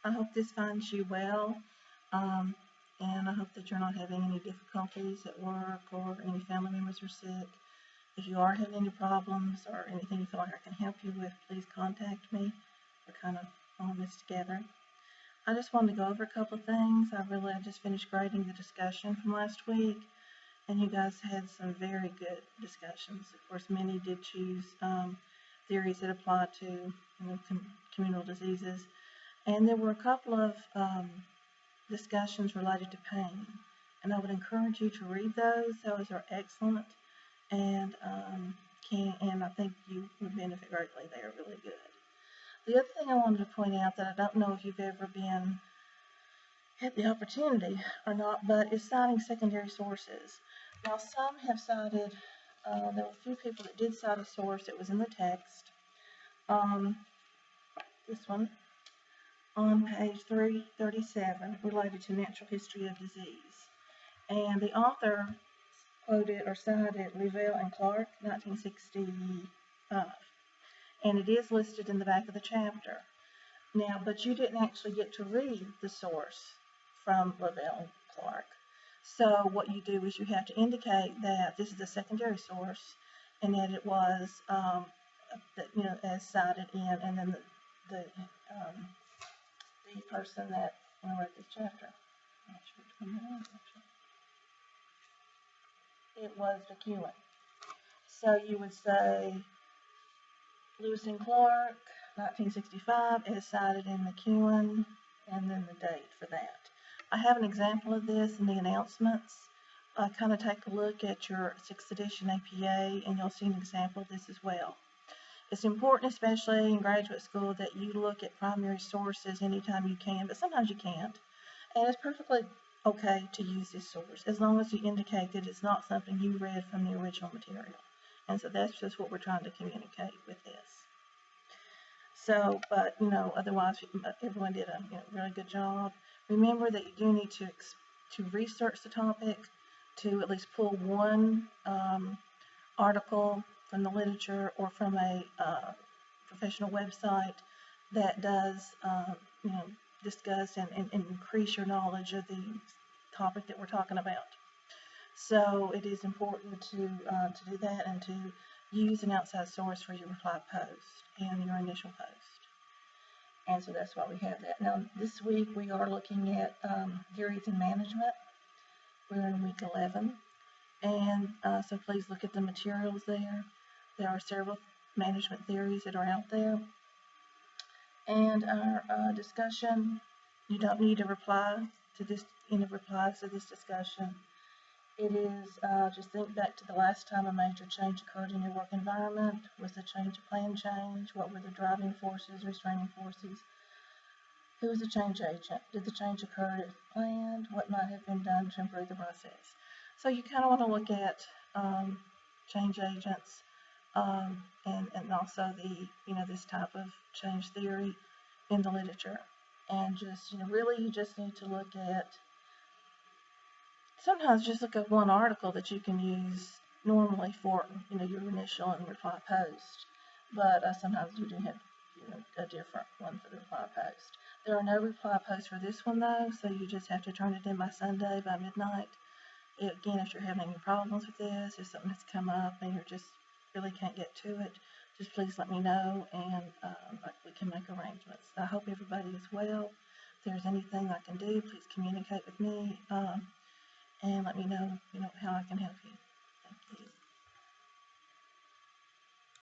I hope this finds you well, and I hope that you're not having any difficulties at work or any family members are sick. If you are having any problems or anything you feel like I can help you with, please contact me. We're kind of on this together. I just wanted to go over a couple of things. I just finished grading the discussion from last week, and you guys had some very good discussions. Of course, many did choose theories that apply to communal diseases, and there were a couple of discussions related to pain, and I would encourage you to read those. Those are excellent, and I think you would benefit greatly. They are really good. The other thing I wanted to point out that I don't know if you've ever had the opportunity or not, but is citing secondary sources. Now, some have cited, there were a few people that did cite a source that was in the text. This one on page 337 related to natural history of disease. And the author quoted or cited Revelle and Clark, 1965. And it is listed in the back of the chapter. Now, but you didn't actually get to read the source from Revelle and Clark. So what you do is you have to indicate that this is a secondary source and that it was, as cited in, and then the person that wrote this chapter. I'm not sure which one that is, actually. It was McEwen. So you would say Lewis and Clark, 1965, as cited in McEwen, and then the date for that. I have an example of this in the announcements. Kind of take a look at your 6th edition APA, and you'll see an example of this as well. It's important, especially in graduate school, that you look at primary sources anytime you can, but sometimes you can't. And it's perfectly okay to use this source, as long as you indicate that it's not something you read from the original material. And so that's just what we're trying to communicate with this. So, but, otherwise, everyone did a really good job. Remember that you do need to research the topic, to at least pull one article from the literature or from a professional website that does, discuss and increase your knowledge of the topic that we're talking about. So it is important to do that and to use an outside source for your reply post and your initial post. And so that's why we have that. Now, this week we are looking at theories in management. We're in week 11. And so please look at the materials there. There are several management theories that are out there. And our discussion, you don't need to reply to this, replies to this discussion. It is, just think back to the last time a major change occurred in your work environment. Was the change a planned change? What were the driving forces, restraining forces? Who was the change agent? Did the change occur as planned? What might have been done to improve the process? So you kind of want to look at change agents and also the, this type of change theory in the literature. And just, really you just need to look at, sometimes just look at one article that you can use normally for, your initial and reply post. But sometimes you do have, a different one for the reply post. There are no reply posts for this one though, so you just have to turn it in by Sunday by midnight. Again, if you're having any problems with this, if something has come up and you just really can't get to it, just please let me know and we can make arrangements. I hope everybody is well. If there's anything I can do, please communicate with me and let me know, how I can help you.